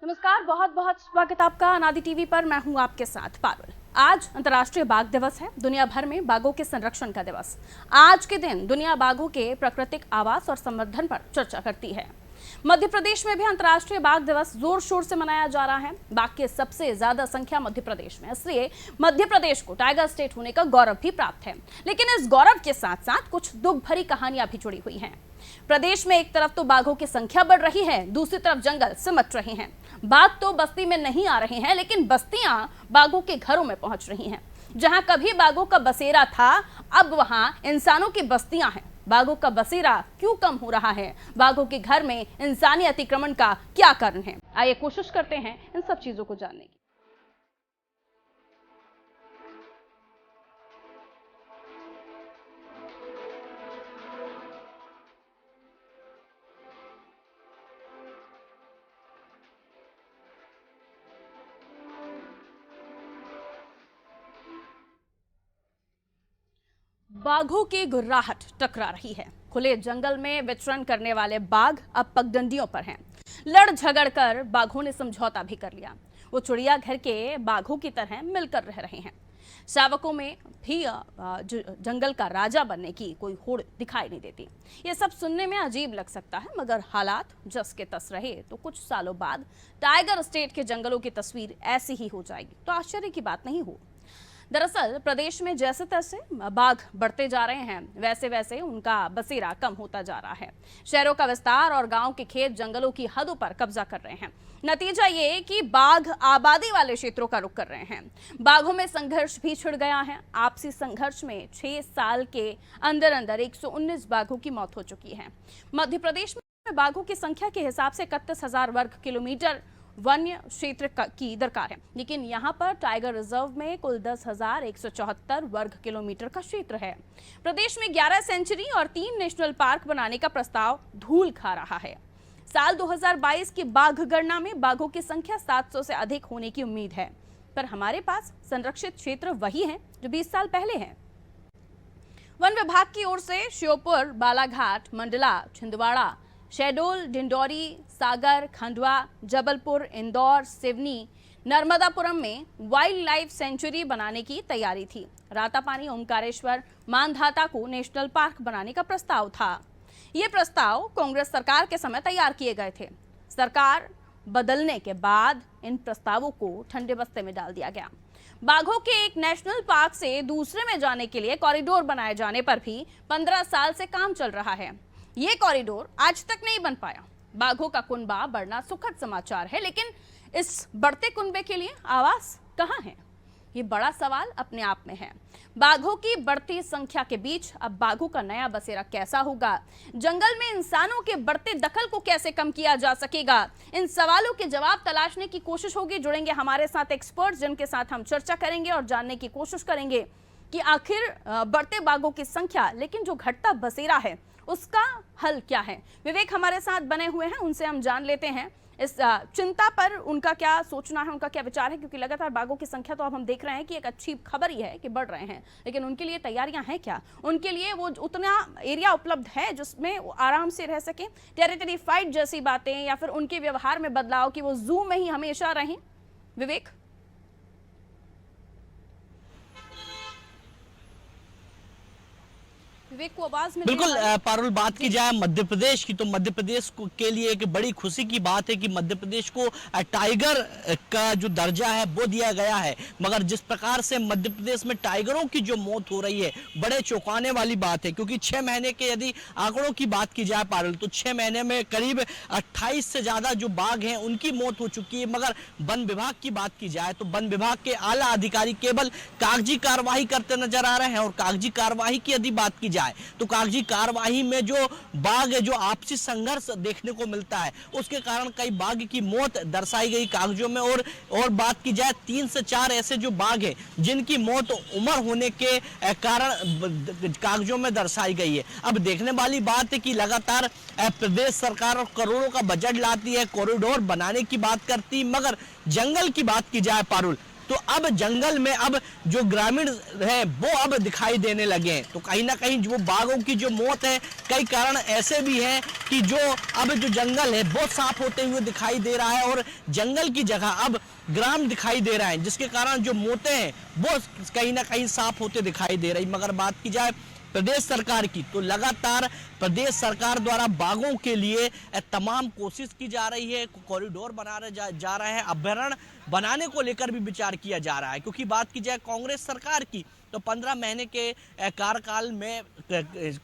नमस्कार, बहुत बहुत स्वागत आपका अनादि टीवी पर। मैं हूं आपके साथ पारुल। आज अंतर्राष्ट्रीय बाघ दिवस है, दुनिया भर में बाघों के संरक्षण का दिवस। आज के दिन दुनिया बाघों के प्राकृतिक आवास और संवर्धन पर चर्चा करती है। मध्य प्रदेश में भी अंतर्राष्ट्रीय बाघ दिवस जोर शोर से मनाया जा रहा है। बाघ की सबसे ज्यादा संख्या मध्य प्रदेश में, इसलिए मध्य प्रदेश को टाइगर स्टेट होने का गौरव भी प्राप्त है। लेकिन इस गौरव के साथ साथ कुछ दुख भरी कहानियां भी जुड़ी हुई हैं। प्रदेश में एक तरफ तो बाघों की संख्या बढ़ रही है, दूसरी तरफ जंगल सिमट रहे हैं। बाघ तो बस्ती में नहीं आ रहे हैं, लेकिन बस्तियां बाघों के घरों में पहुंच रही हैं। जहां कभी बाघों का बसेरा था, अब वहां इंसानों की बस्तियां हैं। बाघों का बसेरा क्यों कम हो रहा है? बाघों के घर में इंसानी अतिक्रमण का क्या कारण है? आइए कोशिश करते हैं इन सब चीजों को जानने की। बाघों की गुर्राहट टकरा रही है। खुले जंगल में विचरण करने वाले बाघ अब पगडंडियों पर हैं। लड़ झगड़ कर बाघों ने समझौता भी कर लिया। वो चिड़ियाघर के बाघों की तरह मिलकर रह रहे हैं। शावकों में भी जंगल का राजा बनने की कोई होड़ दिखाई नहीं देती। ये सब सुनने में अजीब लग सकता है, मगर हालात जस के तस रहे तो कुछ सालों बाद टाइगर स्टेट के जंगलों की तस्वीर ऐसी ही हो जाएगी तो आश्चर्य की बात नहीं हो। दरअसल प्रदेश में जैसे तैसे बाघ बढ़ते जा रहे हैं, वैसे वैसे उनका बसेरा कम होता जा रहा है। शहरों का विस्तार और गांव के खेत जंगलों की हदों पर कब्जा कर रहे हैं। नतीजा ये कि बाघ आबादी वाले क्षेत्रों का रुख कर रहे हैं। बाघों में संघर्ष भी छिड़ गया है। आपसी संघर्ष में 6 साल के अंदर अंदर 119 बाघों की मौत हो चुकी है। मध्य प्रदेश में बाघों की संख्या के हिसाब से 31,000 वर्ग किलोमीटर वन्य क्षेत्र की दरकार है, लेकिन यहाँ पर टाइगर रिजर्व में कुल 10,174 वर्ग किलोमीटर का क्षेत्र है। प्रदेश में 11 सेंचुरी और 3 नेशनल पार्क बनाने का प्रस्ताव धूल खा रहा है। साल 2022 की बाघ गणना में बाघों की संख्या 700 से अधिक होने की उम्मीद है, पर हमारे पास संरक्षित क्षेत्र वही है जो 20 साल पहले है। वन विभाग की ओर से श्योपुर, बालाघाट, मंडला, छिंदवाड़ा, शहडोल, डिंडौरी, सागर, खंडवा, जबलपुर, इंदौर, सिवनी, नर्मदापुरम में वाइल्ड लाइफ सेंचुरी बनाने की तैयारी थी। रातापानी, ओमकारेश्वर, मानधाता को नेशनल पार्क बनाने का प्रस्ताव था। ये प्रस्ताव कांग्रेस सरकार के समय तैयार किए गए थे। सरकार बदलने के बाद इन प्रस्तावों को ठंडे बस्ते में डाल दिया गया। बाघों के एक नेशनल पार्क से दूसरे में जाने के लिए कॉरिडोर बनाए जाने पर भी 15 साल से काम चल रहा है। ये कॉरिडोर आज तक नहीं बन पाया। बाघों का कुनबा बढ़ना सुखद समाचार है, लेकिन इस बढ़ते कुनबे के लिए आवास कहां है? ये बड़ा सवाल अपने आप में है। बाघों की बढ़ती संख्या के बीच अब बाघों का नया बसेरा कैसा होगा? जंगल में इंसानों के बढ़ते दखल को कैसे कम किया जा सकेगा? इन सवालों के जवाब तलाशने की कोशिश होगी। जुड़ेंगे हमारे साथ एक्सपर्ट्स, जिनके साथ हम चर्चा करेंगे और जानने की कोशिश करेंगे कि आखिर बढ़ते बाघों की संख्या, लेकिन जो घटता बसेरा है, उसका हल क्या है। विवेक हमारे साथ बने हुए हैं, उनसे हम जान लेते हैं इस चिंता पर उनका क्या सोचना है, उनका क्या विचार है। क्योंकि लगातार बाघों की संख्या तो अब हम देख रहे हैं कि एक अच्छी खबर ही है कि बढ़ रहे हैं, लेकिन उनके लिए तैयारियां हैं क्या? उनके लिए वो उतना एरिया उपलब्ध है जिसमें वो आराम से रह सकें? टेरिटरी फाइट जैसी बातें, या फिर उनके व्यवहार में बदलाव कि वो जू में ही हमेशा रहें? विवेक, विवेक को आवाज में बिल्कुल पारुल, बात की जाए मध्य प्रदेश की तो मध्य प्रदेश के लिए एक बड़ी खुशी की बात है कि मध्य प्रदेश को टाइगर का जो दर्जा है वो दिया गया है। मगर जिस प्रकार से मध्य प्रदेश में टाइगरों की जो मौत हो रही है, बड़े चौंकाने वाली बात है। क्योंकि 6 महीने के यदि आंकड़ों की बात की जाए पारुल, तो 6 महीने में करीब 28 से ज्यादा जो बाघ हैं उनकी मौत हो चुकी है। मगर वन विभाग की बात की जाए तो वन विभाग के आला अधिकारी केवल कागजी कार्रवाई करते नजर आ रहे हैं। और कागजी कार्रवाई की यदि बात की जाए तो कागजी कार्रवाई में जो बाघ जो आपसी संघर्ष देखने को मिलता है, उसके कारण कई बाघ की मौत दर्शाई गई कागजों में। और बात की जाए 3 से 4 ऐसे जो बाघ हैं जिनकी मौत उम्र होने के कारण कागजों में दर्शाई गई है। अब देखने वाली बात है कि लगातार प्रदेश सरकार करोड़ों का बजट लाती है, कॉरिडोर बनाने की बात करती, मगर जंगल की बात की जाए पारुल, तो अब जंगल में अब जो ग्रामीण है वो अब दिखाई देने लगे हैं। तो कहीं ना कहीं जो बाघों की जो मौत है, कई कारण ऐसे भी हैं कि जो अब जो जंगल है वो साफ होते हुए दिखाई दे रहा है और जंगल की जगह अब ग्राम दिखाई दे रहा है, जिसके कारण जो मौतें हैं वो कहीं ना कहीं साफ होते दिखाई दे रही। मगर बात की जाए प्रदेश सरकार की, तो लगातार प्रदेश सरकार द्वारा बाघों के लिए तमाम कोशिश की जा रही है। कॉरिडोर बनाने जा रहे हैं, अभयारण्य बनाने को लेकर भी विचार किया जा रहा है। क्योंकि बात की जाए कांग्रेस सरकार की, तो 15 महीने के कार्यकाल में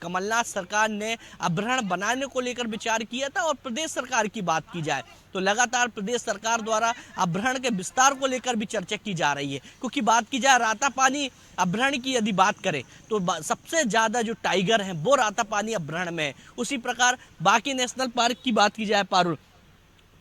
कमलनाथ सरकार ने अभयारण्य बनाने को लेकर विचार किया था। और प्रदेश सरकार की बात की जाए तो लगातार प्रदेश सरकार द्वारा अभयारण्य के विस्तार को लेकर भी चर्चा की जा रही है। क्योंकि बात की जाए रातापानी अभयारण्य की यदि बात करें तो सबसे ज्यादा जो टाइगर हैं वो रातापानी अभयारण्य में है। उसी प्रकार बाकी नेशनल पार्क की बात की जाए पारुल,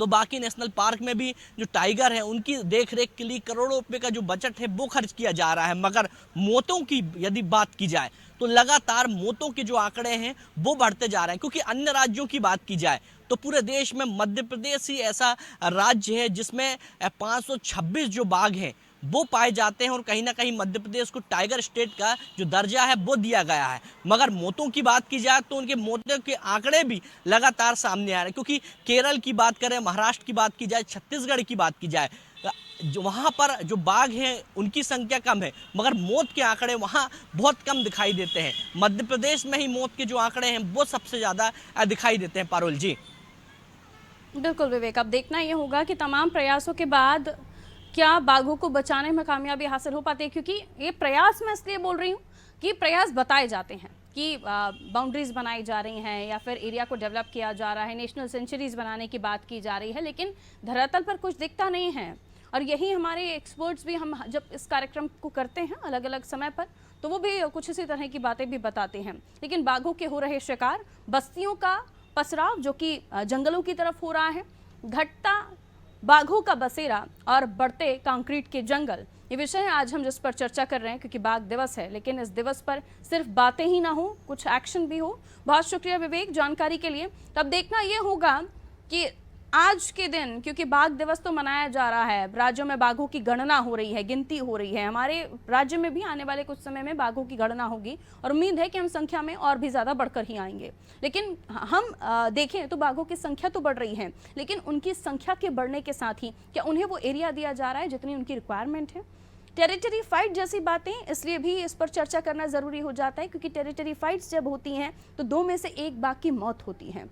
तो बाकी नेशनल पार्क में भी जो टाइगर हैं उनकी देखरेख के लिए करोड़ों रुपए का जो बजट है वो खर्च किया जा रहा है। मगर मौतों की यदि बात की जाए तो लगातार मौतों के जो आंकड़े हैं वो बढ़ते जा रहे हैं। क्योंकि अन्य राज्यों की बात की जाए तो पूरे देश में मध्य प्रदेश ही ऐसा राज्य है जिसमें 526 जो बाघ हैं वो पाए जाते हैं। और कहीं ना कहीं मध्य प्रदेश को टाइगर स्टेट का जो दर्जा है वो दिया गया है। मगर मौतों की बात की जाए तो उनके मौतों के आंकड़े भी लगातार सामने आ रहे हैं। क्योंकि केरल की बात करें, महाराष्ट्र की बात की जाए, छत्तीसगढ़ की बात की जाए, जो वहाँ पर जो बाघ हैं उनकी संख्या कम है, मगर मौत के आंकड़े वहाँ बहुत कम दिखाई देते हैं। मध्य प्रदेश में ही मौत के जो आंकड़े हैं वो सबसे ज़्यादा दिखाई देते हैं। पारुल जी। बिल्कुल विवेक, अब देखना ये होगा कि तमाम प्रयासों के बाद क्या बाघों को बचाने में कामयाबी हासिल हो पाती है। क्योंकि ये प्रयास मैं इसलिए बोल रही हूँ कि प्रयास बताए जाते हैं कि बाउंड्रीज बनाई जा रही हैं या फिर एरिया को डेवलप किया जा रहा है, नेशनल सेंचुरीज बनाने की बात की जा रही है, लेकिन धरातल पर कुछ दिखता नहीं है। और यही हमारे एक्सपर्ट्स भी, हम जब इस कार्यक्रम को करते हैं अलग अलग समय पर, तो वो भी कुछ इसी तरह की बातें भी बताते हैं। लेकिन बाघों के हो रहे शिकार, बस्तियों का पसराव जो कि जंगलों की तरफ हो रहा है, घटता बाघों का बसेरा और बढ़ते कंक्रीट के जंगल, ये विषय है आज हम जिस पर चर्चा कर रहे हैं। क्योंकि बाघ दिवस है, लेकिन इस दिवस पर सिर्फ बातें ही ना हो, कुछ एक्शन भी हो। बहुत शुक्रिया विवेक जानकारी के लिए। तब देखना ये होगा कि आज के दिन, क्योंकि बाघ दिवस तो मनाया जा रहा है, राज्यों में बाघों की गणना हो रही है, गिनती हो रही है। हमारे राज्य में भी आने वाले कुछ समय में बाघों की गणना होगी और उम्मीद है कि हम संख्या में और भी ज़्यादा बढ़कर ही आएंगे। लेकिन हम देखें तो बाघों की संख्या तो बढ़ रही है, लेकिन उनकी संख्या के बढ़ने के साथ ही क्या उन्हें वो एरिया दिया जा रहा है जितनी उनकी रिक्वायरमेंट है? टेरिटरी फाइट जैसी बातें, इसलिए भी इस पर चर्चा करना ज़रूरी हो जाता है। क्योंकि टेरिटरी फाइट्स जब होती हैं तो 2 में से 1 बाघ की मौत होती है,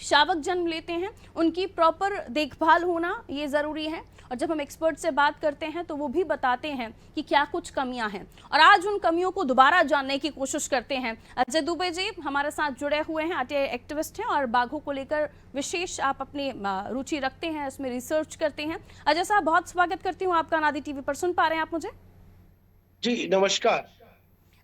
शावक जन्म लेते हैं, उनकी प्रॉपर देखभाल होना ये ज़रूरी है। और जब हम एक्सपर्ट से बात करते हैं तो वो भी बताते हैं कि क्या कुछ कमियां हैं, और आज उन कमियों को दोबारा जानने की कोशिश करते हैं। अजय दुबे जी हमारे साथ जुड़े हुए हैं, आरटीआई एक्टिविस्ट हैं और बाघों को लेकर विशेष आप अपनी रुचि रखते हैं, इसमें रिसर्च करते हैं। अजय साहब, बहुत स्वागत करती हूँ आपका अनादि टीवी पर। सुन पा रहे हैं आप मुझे? जी नमस्कार।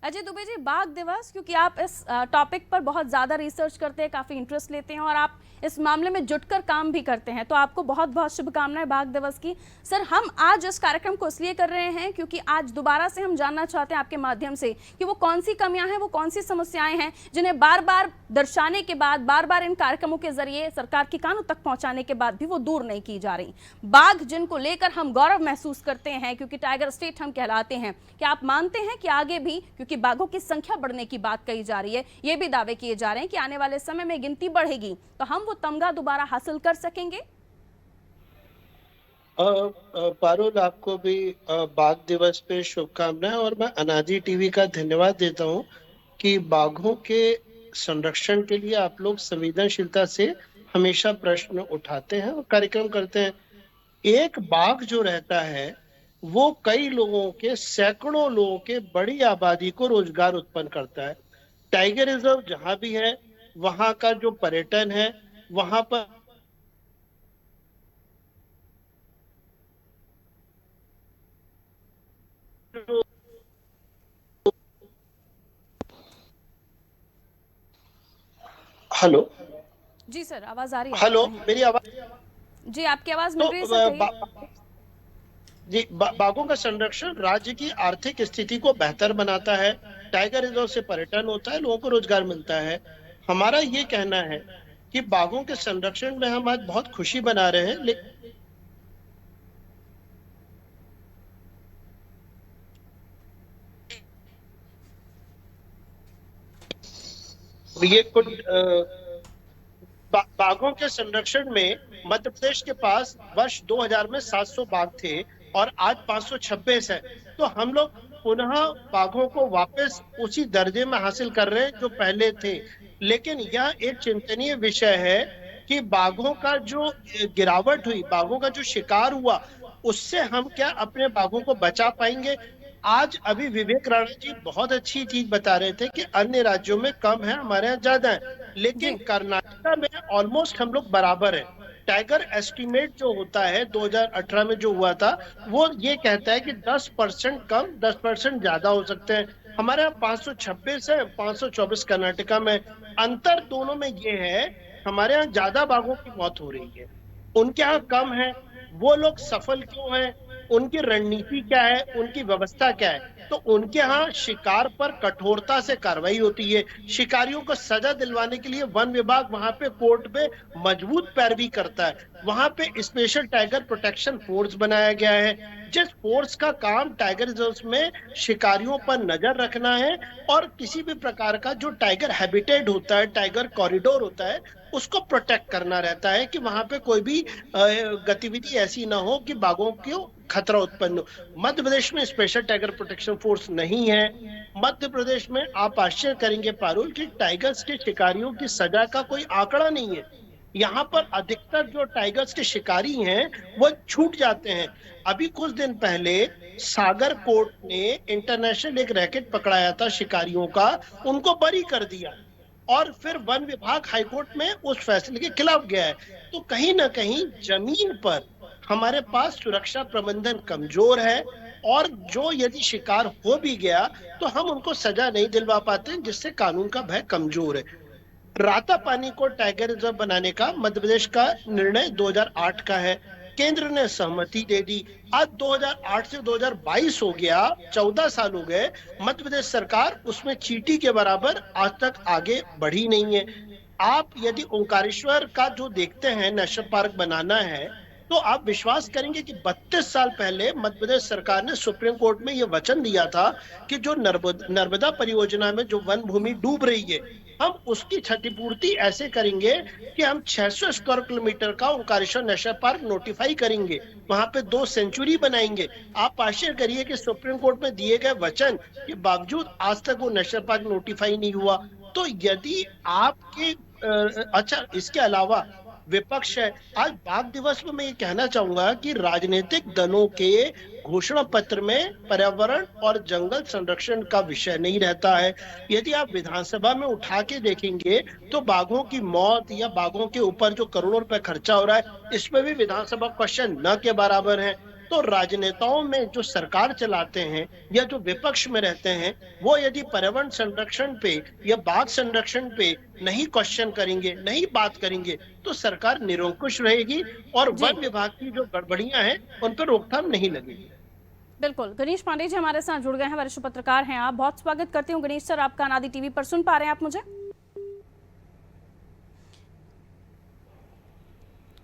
अजय दुबे जी, बाघ दिवस, क्योंकि आप इस टॉपिक पर बहुत ज़्यादा रिसर्च करते हैं, काफ़ी इंटरेस्ट लेते हैं और आप इस मामले में जुटकर काम भी करते हैं, तो आपको बहुत बहुत शुभकामनाएं बाघ दिवस की। सर, हम आज इस कार्यक्रम को इसलिए कर रहे हैं क्योंकि आज दोबारा से हम जानना चाहते हैं आपके माध्यम से कि वो कौन सी कमियां हैं, वो कौन सी समस्याएं हैं जिन्हें बार बार दर्शाने के बाद, बार बार इन कार्यक्रमों के जरिए सरकार के कानों तक पहुंचाने के बाद भी वो दूर नहीं की जा रही। बाघ जिनको लेकर हम गौरव महसूस करते हैं, क्योंकि टाइगर स्टेट हम कहलाते हैं, क्या आप मानते हैं कि आगे भी, क्योंकि बाघों की संख्या बढ़ने की बात कही जा रही है, ये भी दावे किए जा रहे हैं कि आने वाले समय में गिनती बढ़ेगी तो हम वो तमगा दोबारा हासिल कर सकेंगे? पारुल, आपको भी बाघ दिवस पे शुभकामनाएं। और मैं अनादि टीवी का धन्यवाद देता हूं कि बाघों के संरक्षण के लिए आप लोग संवेदनशीलता से हमेशा प्रश्न उठाते हैं और कार्यक्रम करते हैं। एक बाघ जो रहता है वो कई लोगों के, सैकड़ों लोगों के, बड़ी आबादी को रोजगार उत्पन्न करता है। टाइगर रिजर्व जहां भी है वहां का जो पर्यटन है, वहां पर हेलो जी सर, आवाज आ रही है? हेलो, मेरी आवाज? जी, आपकी आवाज मिल रही है सर। जी, बाघों का संरक्षण राज्य की आर्थिक स्थिति को बेहतर बनाता है। टाइगर रिजर्व से पर्यटन होता है, लोगों को रोजगार मिलता है। हमारा ये कहना है कि बाघों के संरक्षण में हम आज बहुत खुशी मना रहे हैं, ये कुछ बाघों के संरक्षण में मध्य प्रदेश के पास वर्ष 2000 में 700 बाघ थे और आज 526 है। तो हम लोग पुनः बाघों को वापस उसी दर्जे में हासिल कर रहे हैं जो पहले थे। लेकिन यह एक चिंतनीय विषय है कि बाघों का जो गिरावट हुई, बाघों का जो शिकार हुआ, उससे हम क्या अपने बाघों को बचा पाएंगे? आज अभी विवेक राणा जी बहुत अच्छी चीज बता रहे थे कि अन्य राज्यों में कम है, हमारे यहाँ ज्यादा है, लेकिन जी कर्नाटका में ऑलमोस्ट हम लोग बराबर है। टाइगर एस्टीमेट जो होता है 2018 में जो हुआ था, वो ये कहता है कि 10% कम 10% ज्यादा हो सकते हैं। हमारे यहाँ 526 है, 524 कर्नाटका में। अंतर दोनों में ये है, हमारे यहाँ ज्यादा बाघों की मौत हो रही है, उनके यहाँ कम है। वो लोग सफल क्यों हैं? उनकी रणनीति क्या है, उनकी व्यवस्था क्या है? तो उनके यहाँ शिकार पर कठोरता से कार्रवाई होती है। शिकारियों को सजा दिलवाने के लिए वन विभाग वहां पे कोर्ट पे मजबूत पैरवी करता है। वहां पे स्पेशल टाइगर प्रोटेक्शन फोर्स बनाया गया है, जिस फोर्स का काम टाइगर रिजर्व में शिकारियों पर नजर रखना है और किसी भी प्रकार का जो टाइगर हैबिटेट होता है, टाइगर कॉरिडोर होता है, उसको प्रोटेक्ट करना रहता है कि वहां पे कोई भी गतिविधि ऐसी ना हो कि बाघों को खतरा उत्पन्न हो। मध्य प्रदेश में स्पेशल टाइगर प्रोटेक्शन फोर्स नहीं है। मध्य प्रदेश में आप आश्चर्य करेंगे पारुल कि टाइगर्स के शिकारियों की सजा का कोई आंकड़ा नहीं है। यहाँ पर अधिकतर जो टाइगर्स के शिकारी हैं वो छूट जाते हैं। अभी कुछ दिन पहले सागर कोर्ट ने इंटरनेशनल एक रैकेट पकड़ाया था शिकारियों का, उनको बरी कर दिया और फिर वन विभाग हाईकोर्ट में उस फैसले के खिलाफ गया है। तो कहीं ना कहीं जमीन पर हमारे पास सुरक्षा प्रबंधन कमजोर है और जो यदि शिकार हो भी गया तो हम उनको सजा नहीं दिलवा पाते, जिससे कानून का भय कमजोर है। रातापानी को टाइगर रिजर्व बनाने का मध्य प्रदेश का निर्णय 2008 का है। केंद्र ने सहमति दे दी। आज 2008 से 2022 हो गया, 14 साल हो गए, मध्य प्रदेश सरकार उसमें चींटी के बराबर आज तक आगे बढ़ी नहीं है। आप यदि ओंकारेश्वर का जो देखते हैं नेशनल पार्क बनाना है, तो आप विश्वास करेंगे कि 32 साल पहले मध्य प्रदेश सरकार ने सुप्रीम कोर्ट में यह वचन दिया था कि जो नर्मदा परियोजना में जो वन भूमि डूब रही है, हम उसकी क्षतिपूर्ति ऐसे करेंगे कि हम 600 स्क्वायर किलोमीटर का ओंकारेश्वर नेशनल पार्क नोटिफाई करेंगे, वहां पे 2 सेंचुरी बनाएंगे। आप आश्चर्य करिए कि सुप्रीम कोर्ट में दिए गए वचन के बावजूद आज तक वो नेशनल पार्क नोटिफाई नहीं हुआ। तो यदि आपके अच्छा, इसके अलावा विपक्ष है। आज बाघ दिवस में मैं ये कहना चाहूंगा कि राजनीतिक दलों के घोषणा पत्र में पर्यावरण और जंगल संरक्षण का विषय नहीं रहता है। यदि आप विधानसभा में उठा के देखेंगे तो बाघों की मौत या बाघों के ऊपर जो करोड़ों रुपए खर्चा हो रहा है, इसमें भी विधानसभा क्वेश्चन न के बराबर है। तो राजनेताओं में जो सरकार चलाते हैं या जो विपक्ष में रहते हैं, वो यदि पर्यावरण संरक्षण पे या बाघ संरक्षण पे नहीं क्वेश्चन करेंगे, नहीं बात करेंगे, तो सरकार निरंकुश रहेगी और वन विभाग की जो गड़बड़ियां हैं उन पर रोकथाम नहीं लगेगी। बिल्कुल। गणेश पांडे जी हमारे साथ जुड़ गए हैं, वरिष्ठ पत्रकार हैं आप। बहुत स्वागत करती हूँ गणेश सर आपका अनादि टीवी पर। सुन पा रहे हैं आप मुझे?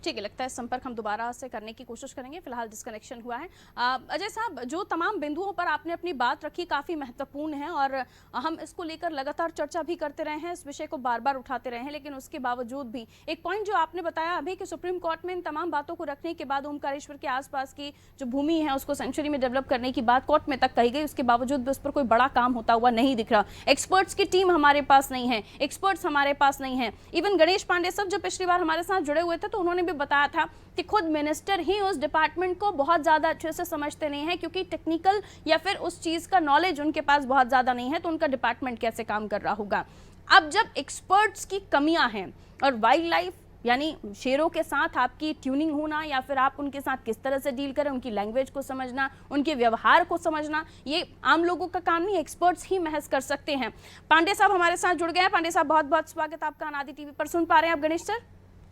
ठीक है, लगता है संपर्क हम दोबारा से करने की कोशिश करेंगे, फिलहाल डिस्कनेक्शन हुआ है। अजय साहब, जो तमाम बिंदुओं पर आपने अपनी बात रखी काफ़ी महत्वपूर्ण है और हम इसको लेकर लगातार चर्चा भी करते रहे हैं, इस विषय को बार बार उठाते रहे हैं, लेकिन उसके बावजूद भी एक पॉइंट जो आपने बताया अभी कि सुप्रीम कोर्ट में इन तमाम बातों को रखने के बाद ओमकारेश्वर के आसपास की जो भूमि है उसको सेंचुरी में डेवलप करने की बात कोर्ट में तक कही गई, उसके बावजूद भी उस पर कोई बड़ा काम होता हुआ नहीं दिख रहा। एक्सपर्ट्स की टीम हमारे पास नहीं है, एक्सपर्ट्स हमारे पास नहीं है। इवन गणेश पांडे साहब जब पिछली बार हमारे साथ जुड़े हुए थे तो उन्होंने भी बताया था कि खुद मिनिस्टर ही उस डिपार्टमेंट को बहुत ज्यादा अच्छे से समझते नहीं है, क्योंकि टेक्निकल या फिर उस चीज का नॉलेज उनके पास बहुत ज्यादा नहीं है, तो उनका डिपार्टमेंट कैसे काम कर रहा होगा। अब जब एक्सपर्ट्स की कमियां हैं और वाइल्ड लाइफ यानी शेरों के साथ आपकी ट्यूनिंग होना या फिर आप उनके साथ किस तरह से डील करें, उनकी लैंग्वेज को समझना, उनके व्यवहार को समझना, ये आम लोगों का काम नहीं, एक्सपर्ट्स ही महज कर सकते हैं। पांडे साहब हमारे साथ जुड़ गए हैं। पांडे साहब बहुत बहुत स्वागत आपका अनादि टीवी पर। सुन पा रहे हैं आप गणेश सर?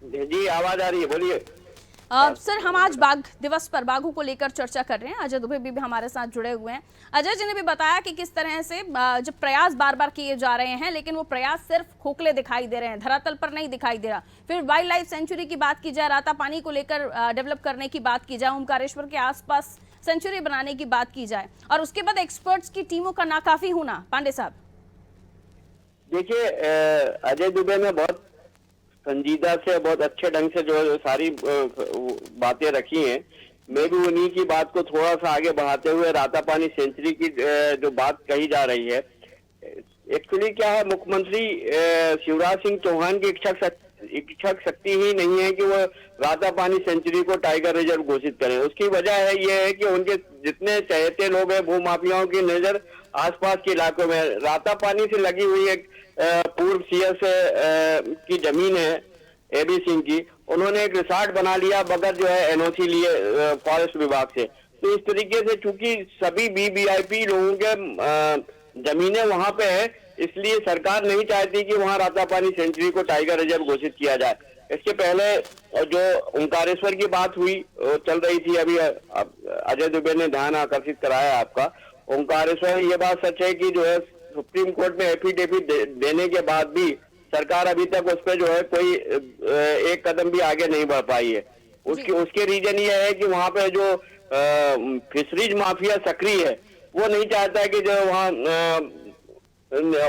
जी आवाज आ रही है, बोलिए। सर, हम आज बाघ दिवस पर बाघों को लेकर चर्चा कर रहे हैं। अजय दुबे भी हमारे साथ जुड़े हुए हैं। अजय जी ने भी बताया कि किस तरह से जो प्रयास बार बार किए जा रहे हैं, लेकिन वो प्रयास सिर्फ खोखले दिखाई दे रहे हैं, धरातल पर नहीं दिखाई दे रहा। फिर वाइल्ड लाइफ सेंचुरी की बात की जाए, रातापानी को लेकर डेवलप करने की बात की जाए, ओमकारेश्वर के आसपास सेंचुरी बनाने की बात की जाए, और उसके बाद एक्सपर्ट्स की टीमों का नाकाफी होना। पांडे साहब, देखिए, अजय दुबे ने बहुत संजीदा से, बहुत अच्छे ढंग से जो है सारी बातें रखी हैं। मैं भी उन्हीं की बात को थोड़ा सा आगे बढ़ाते हुए रातापानी सेंचुरी की जो बात कही जा रही है, एक्चुअली क्या है, मुख्यमंत्री शिवराज सिंह चौहान की इच्छा शक्ति ही नहीं है कि वो रातापानी सेंचुरी को टाइगर रिजर्व घोषित करें। उसकी वजह है ये है कि उनके जितने चहेते लोग हैं, भूमाफियाओं की नजर आसपास के इलाकों में, रातापानी से लगी हुई एक पूर्व सीएस की जमीन है एबी सिंह की, उन्होंने एक रिसॉर्ट बना लिया बगैर जो है एनओसी लिए फॉरेस्ट विभाग से। तो इस तरीके से चूंकि सभी वीवीआईपी लोगों के जमीनें वहां पे है, इसलिए सरकार नहीं चाहती कि वहां रातापानी सेंचुरी को टाइगर रिजर्व घोषित किया जाए। इसके पहले जो ओंकारेश्वर की बात हुई चल रही थी, अभी अजय दुबे ने ध्यान आकर्षित कराया आपका। ओंकारेश्वर, ये बात सच है कि जो है सुप्रीम कोर्ट में एफिडेविट देने के बाद भी सरकार अभी तक उस पर जो है कोई एक कदम भी आगे नहीं बढ़ पाई है। उसके रीजन ये है कि वहां पे जो फिशरीज माफिया सक्रिय है, वो नहीं चाहता है कि जो वहाँ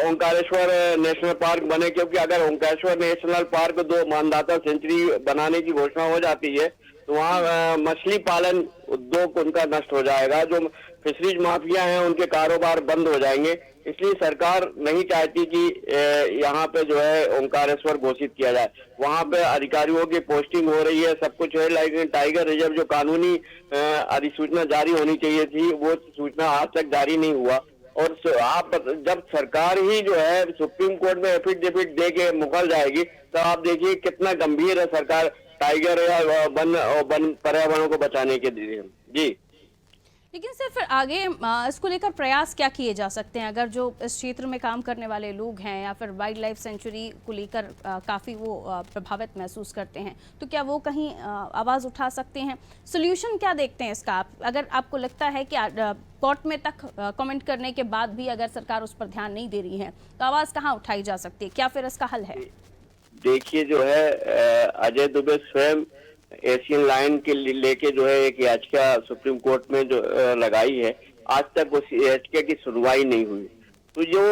ओंकारेश्वर नेशनल पार्क बने, क्योंकि अगर Omkareshwar national park 2 Mandhata century बनाने की घोषणा हो जाती है तो वहाँ मछली पालन उद्योग उनका नष्ट हो जाएगा, जो फिशरीज माफिया हैं उनके कारोबार बंद हो जाएंगे। इसलिए सरकार नहीं चाहती कि यहाँ पे जो है ओंकारेश्वर घोषित किया जाए। वहाँ पे अधिकारियों की पोस्टिंग हो रही है, सब कुछ है, लेकिन टाइगर रिजर्व जो कानूनी अधिसूचना जारी होनी चाहिए थी, वो सूचना आज तक जारी नहीं हुआ। और आप जब सरकार ही जो है सुप्रीम कोर्ट में एफिडेविट दे के मुकर जाएगी, तो आप देखिए कितना गंभीर है सरकार टाइगर या वन पर्यावरण को बचाने के लिए। जी, लेकिन सर फिर आगे इसको लेकर प्रयास क्या किए जा सकते हैं? अगर जो इस क्षेत्र में काम करने वाले लोग हैं या फिर वाइल्ड लाइफ सेंचुरी को लेकर काफ़ी वो प्रभावित महसूस करते हैं, तो क्या वो कहीं आवाज़ उठा सकते हैं? सोल्यूशन क्या देखते हैं इसका आप? अगर आपको लगता है कि कोर्ट में तक कमेंट करने के बाद भी अगर सरकार उस पर ध्यान नहीं दे रही है, तो आवाज़ कहाँ उठाई जा सकती है? क्या फिर इसका हल है? देखिए, जो है अजय दुबे स्वयं एशियन लाइन के लेके जो है एक याचिका सुप्रीम कोर्ट में जो लगाई है, आज तक उस याचिका की सुनवाई नहीं हुई। तो जो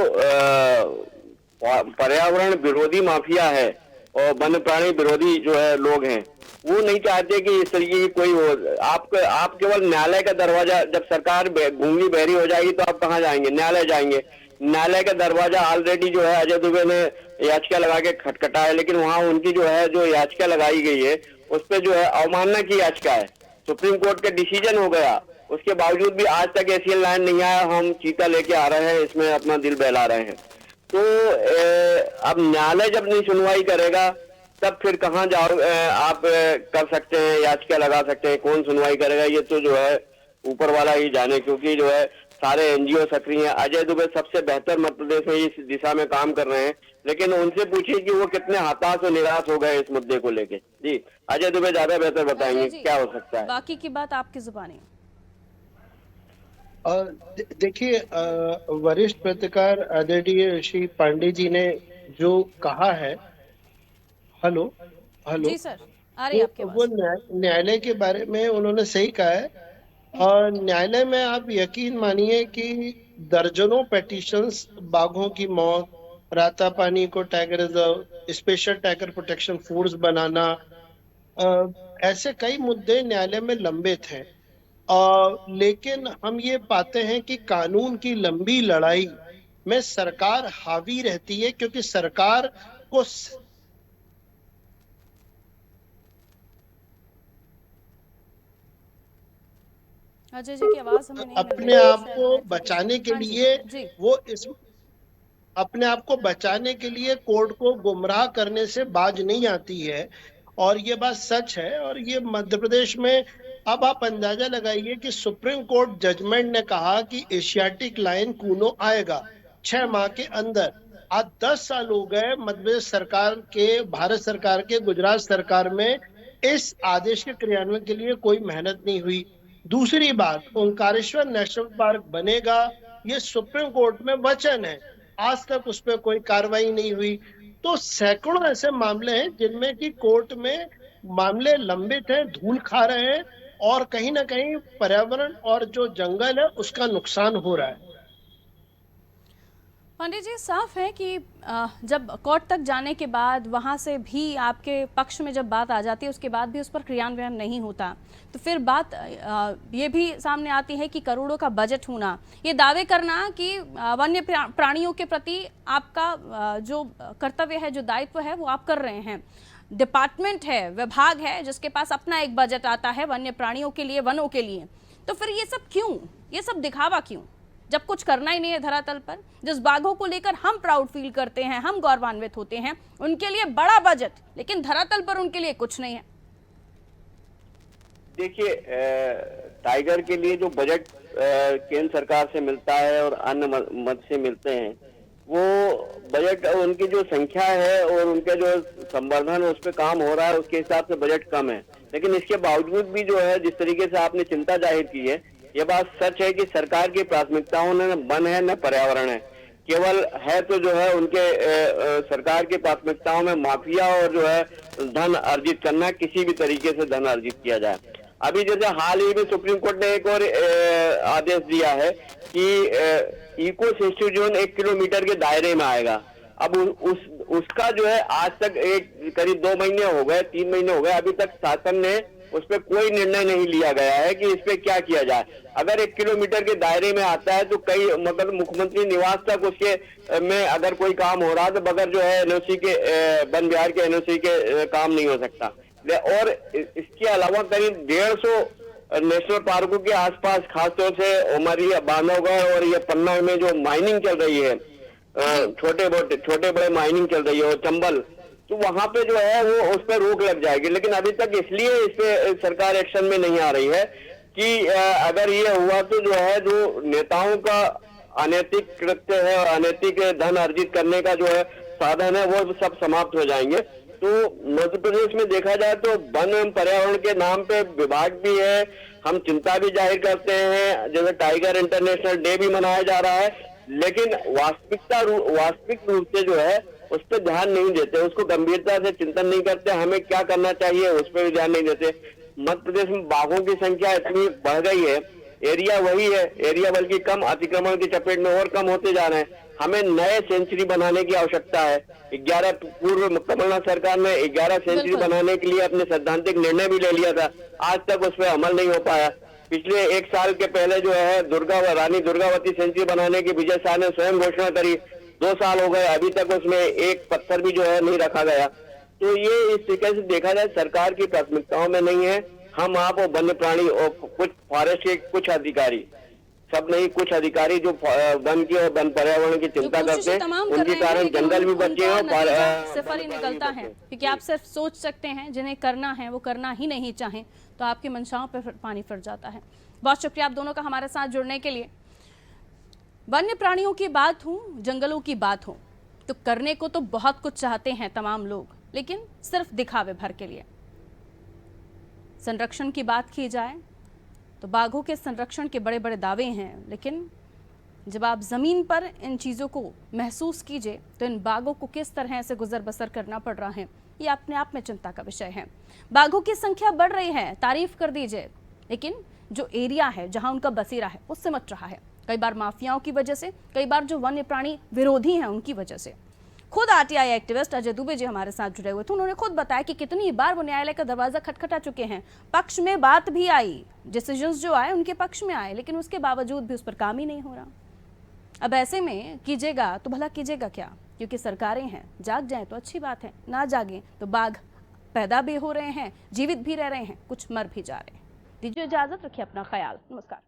पर्यावरण विरोधी माफिया है और वन्य प्राणी विरोधी जो है लोग हैं, वो नहीं चाहते कि इस तरीके की कोई हो। आप केवल न्यायालय का दरवाजा, जब सरकार गूंगी बहरी हो जाएगी तो आप कहाँ जाएंगे? न्यायालय जाएंगे। न्यायालय का दरवाजा ऑलरेडी जो है अजय दुबे ने याचिका लगा के खटखटा है, लेकिन वहां उनकी जो है जो याचिका लगाई गई है उस पर जो है अवमानना की याचिका है। सुप्रीम कोर्ट का डिसीजन हो गया, उसके बावजूद भी आज तक एशियन लाइन नहीं आया। हम चीता लेके आ रहे हैं, इसमें अपना दिल बहला रहे हैं। तो अब न्यायालय जब नहीं सुनवाई करेगा, तब फिर कहाँ जाओ आप कर सकते हैं, याचिका लगा सकते हैं। कौन सुनवाई करेगा ये तो जो है ऊपर वाला ही जाने, क्योंकि जो है सारे एनजीओ सक्रिय हैं। अजय दुबे सबसे बेहतर मध्य प्रदेश में इस दिशा में काम कर रहे हैं, लेकिन उनसे पूछिए कि वो कितने हताश और निराश हो गए इस मुद्दे को लेके। जी, अजय दुबे ज्यादा बेहतर बताएंगे क्या हो सकता है। बाकी की बात आपकी जुबानी। देखिए, वरिष्ठ पत्रकार आदरणीय श्री पांडे जी ने जो कहा है, हेलो जी सर, आ रही है आपके वो न्यायालय के बारे में उन्होंने सही कहा है। और न्यायालय में आप यकीन मानिए कि दर्जनों पेटिशंस, बाघों की मौत, रातापानी को tiger reserve, special tiger protection force बनाना, ऐसे कई मुद्दे न्यायालय में लंबित हैं। लेकिन हम ये पाते हैं कि कानून की लंबी लड़ाई में सरकार हावी रहती है, क्योंकि सरकार को अजय जी की आवाज हमें नहीं अपने आप को बचाने के लिए वो इस अपने आप को बचाने के लिए कोर्ट को गुमराह करने से बाज नहीं आती है। और ये बात सच है। और ये मध्य प्रदेश में अब आप अंदाजा लगाइए कि सुप्रीम कोर्ट जजमेंट ने कहा कि एशियाटिक लायन कूनो आएगा 6 माह के अंदर। आज 10 साल हो गए मध्य प्रदेश सरकार के, भारत सरकार के, गुजरात सरकार में इस आदेश के क्रियान्वयन के लिए कोई मेहनत नहीं हुई। दूसरी बात, ओंकारेश्वर नेशनल पार्क बनेगा, ये सुप्रीम कोर्ट में वचन है, आज तक उस पर कोई कार्रवाई नहीं हुई। तो सैकड़ों ऐसे मामले हैं जिनमें कि कोर्ट में मामले लंबित हैं, धूल खा रहे हैं, और कहीं ना कहीं पर्यावरण और जो जंगल है उसका नुकसान हो रहा है। पांडे जी, साफ है कि जब कोर्ट तक जाने के बाद वहां से भी आपके पक्ष में जब बात आ जाती है, उसके बाद भी उस पर क्रियान्वयन नहीं होता, तो फिर बात ये भी सामने आती है कि करोड़ों का बजट होना, ये दावे करना कि वन्य प्राणियों के प्रति आपका जो कर्तव्य है, जो दायित्व है, वो आप कर रहे हैं। डिपार्टमेंट है, विभाग है, जिसके पास अपना एक बजट आता है वन्य प्राणियों के लिए, वनों के लिए, तो फिर ये सब क्यों, ये सब दिखावा क्यों, जब कुछ करना ही नहीं है धरातल पर? जिस बाघों को लेकर हम प्राउड फील करते हैं, हम गौरवान्वित होते हैं, उनके लिए बड़ा बजट, लेकिन धरातल पर उनके लिए कुछ नहीं है। देखिए, टाइगर के लिए जो बजट केंद्र सरकार से मिलता है और अन्य मद से मिलते हैं, वो बजट उनकी जो संख्या है और उनके जो संवर्धन उस पर काम हो रहा है, उसके हिसाब से बजट कम है। लेकिन इसके बावजूद भी जो है, जिस तरीके से आपने चिंता जाहिर की है, ये बात सच है कि सरकार की प्राथमिकताओं न वन है न पर्यावरण है। केवल है तो जो है उनके सरकार की प्राथमिकताओं में माफिया और जो है धन अर्जित करना, किसी भी तरीके से धन अर्जित किया जाए। अभी जैसे हाल ही में सुप्रीम कोर्ट ने एक और आदेश दिया है कि इको सेंसिटिव जोन 1 किलोमीटर के दायरे में आएगा। अब उसका जो है आज तक करीब 2 महीने हो गए, 3 महीने हो गए, अभी तक शासन ने उस पर कोई निर्णय नहीं लिया गया है कि इस पे क्या किया जाए। अगर 1 किलोमीटर के दायरे में आता है तो कई मतलब मुख्यमंत्री निवास तक उसके में अगर कोई काम हो रहा है तो बगैर जो है एनओसी के, वन विहार के एनओसी के काम नहीं हो सकता। और इसके अलावा करीब 150 नेशनल पार्कों के आसपास, खासतौर से उमरिया, बांधवगढ़ और ये पन्ना में जो माइनिंग चल रही है, छोटे बड़े माइनिंग चल रही है, और चंबल, तो वहां पे जो है वो उस पर रोक लग जाएगी। लेकिन अभी तक इसलिए इस पे सरकार एक्शन में नहीं आ रही है कि अगर ये हुआ तो जो है, जो नेताओं का अनैतिक कृत्य है और अनैतिक धन अर्जित करने का जो है साधन है, वो सब समाप्त हो जाएंगे। तो मध्य प्रदेश में देखा जाए तो वन एवं पर्यावरण के नाम पे विभाग भी है, हम चिंता भी जाहिर करते हैं, जैसे टाइगर इंटरनेशनल डे भी मनाया जा रहा है, लेकिन वास्तविक रूप से जो है उस पर ध्यान नहीं देते, उसको गंभीरता से चिंतन नहीं करते, हमें क्या करना चाहिए उस पर भी ध्यान नहीं देते। मध्य प्रदेश में बाघों की संख्या इतनी बढ़ गई है, एरिया वही है, एरिया बल्कि कम, अतिक्रमण की चपेट में और कम होते जा रहे हैं। हमें नए सेंचुरी बनाने की आवश्यकता है। 11 पूर्व कमलनाथ सरकार ने 11 सेंचुरी बनाने के लिए अपने सैद्धांतिक निर्णय भी ले लिया था, आज तक उस पर अमल नहीं हो पाया। पिछले 1 साल के पहले जो है रानी दुर्गावती सेंचुरी बनाने की विजय शाह ने स्वयं घोषणा करी, 2 साल हो गए, अभी तक उसमें एक पत्थर भी जो है नहीं रखा गया। तो ये इस तरीके से देखा जाए सरकार की प्राथमिकताओं में नहीं है। हम आप और वन्य प्राणी और कुछ फॉरेस्ट के कुछ अधिकारी, सब नहीं, कुछ अधिकारी जो वन की और वन पर्यावरण की चिंता करते हैं, उनके कारण जंगल भी बचे हैं। सिफर ही निकलता है, क्योंकि आप सिर्फ सोच सकते हैं, जिन्हें करना है वो करना ही नहीं चाहें, तो आपकी मंशाओं पर पानी फिर जाता है। बहुत शुक्रिया आप दोनों का हमारे साथ जुड़ने के लिए। वन्य प्राणियों की बात हो, जंगलों की बात हो, तो करने को तो बहुत कुछ चाहते हैं तमाम लोग, लेकिन सिर्फ दिखावे भर के लिए। संरक्षण की बात की जाए तो बाघों के संरक्षण के बड़े बड़े दावे हैं, लेकिन जब आप ज़मीन पर इन चीज़ों को महसूस कीजिए तो इन बाघों को किस तरह से गुजर बसर करना पड़ रहा है, ये अपने आप में चिंता का विषय है। बाघों की संख्या बढ़ रही है, तारीफ कर दीजिए, लेकिन जो एरिया है जहां उनका बसेरा है वो सिमट रहा है, कई बार माफियाओं की वजह से, कई बार जो वन्य प्राणी विरोधी हैं उनकी वजह से। खुद आरटीआई एक्टिविस्ट अजय दुबे जी हमारे साथ जुड़े हुए थे, उन्होंने खुद बताया कि कितनी बार वो न्यायालय का दरवाजा खटखटा चुके हैं, पक्ष में बात भी आई, डिसीजंस जो आए उनके पक्ष में आए, लेकिन उसके बावजूद भी उस पर काम ही नहीं हो रहा। अब ऐसे में कीजिएगा तो भला कीजिएगा क्या, क्योंकि सरकारें हैं, जाग जाएं तो अच्छी बात है, ना जागें तो बाघ पैदा भी हो रहे हैं, जीवित भी रह रहे हैं, कुछ मर भी जा रहे हैं। दीजिए इजाजत, रखिए अपना ख्याल, नमस्कार।